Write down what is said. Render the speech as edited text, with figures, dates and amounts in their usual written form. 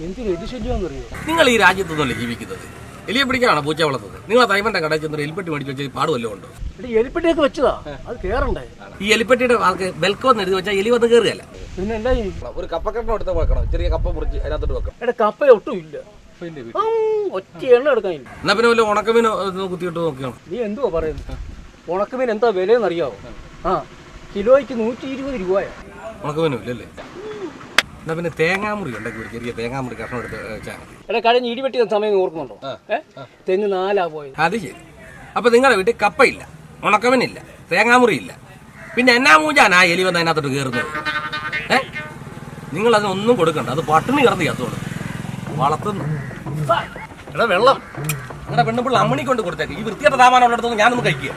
എന്തിനു എലി ശല്യമാണെന്നറിയോ? നിങ്ങൾ ഈ രാജ്യത്തൊന്നുമല്ലേ ജീവിക്കുന്നത്? എലിയെ പിടിക്കാനാണ് പൂച്ച വളർത്തത്. നിങ്ങൾ ആ തൈമന്റെ കടയിൽ ചെന്ന് എലിപ്പെട്ടി മേടിച്ച് വെച്ച് പാടുമല്ലോ ഉണ്ടോ? എലിപ്പെട്ടിയൊക്കെ വെച്ചതാ, അത് കേറണ്ടേ? ഈ എലിപ്പെട്ടിയുടെ ആൾക്ക് ബെൽക്കോന്ന് എഴുതി വെച്ചാൽ എലി വന്ന് കയറുകയല്ല. പിന്നെ എന്താ ഒരു കപ്പക്കെട്ടം എടുത്ത് വെക്കണം, ചെറിയ കപ്പ മുറിച്ച് അതിനകത്തോട്ട് വെക്കണം. എടാ കപ്പ ഒട്ടും ഇല്ല, ഒറ്റ എണ്ണ എടുക്കാനില്ല. എന്നാ പിന്നെ വല്ല ഉണക്കമീനോ കുത്തിയിട്ട് നോക്കിയാണ്. നീ എന്തുവാ പറയുന്നത്? ഉണക്കമീൻ എന്താ വിലയെന്ന് അറിയാവോ? ആ, കിലോയ്ക്ക് 120 രൂപയാ. ഉണക്കമീനും ഇല്ലല്ലേ? എന്നാ പിന്നെ തേങ്ങാമുറി ഉണ്ടെങ്കിൽ ഒരു ചെറിയ തേങ്ങാമുറി കഷ്ണം എടുത്ത് വെച്ചാൽ മതി. എടാ കഴിഞ്ഞ ഇടിവെട്ടി സമയം ഓർക്കുന്നുണ്ടോ? തെങ്ങ് 4 പോയത്. അത് ശരി. അപ്പൊ നിങ്ങളുടെ വീട്ടിൽ കപ്പയില്ല, ഉണക്കമീനില്ല, തേങ്ങാമുറി ഇല്ല, പിന്നെ എന്നാ മൂഞ്ചാൻ ആ എലി വന്ന് അതിനകത്തോട്ട് കയറുന്നത്? നിങ്ങൾ അതിനൊന്നും കൊടുക്കണ്ട, അത് പട്ടിണി കിടന്ന് ചത്തോളൂ. വളർത്തുന്നു. എടാ വെള്ളം നിങ്ങളുടെ പെണ്ണുപിള്ള അമ്മണി കൊണ്ട് കൊടുത്തേക്ക്. ഈ വൃത്തിയുടെ താമാനം ഉള്ളിടത്തൊന്നും ഞാനൊന്ന് കഴിക്കുക.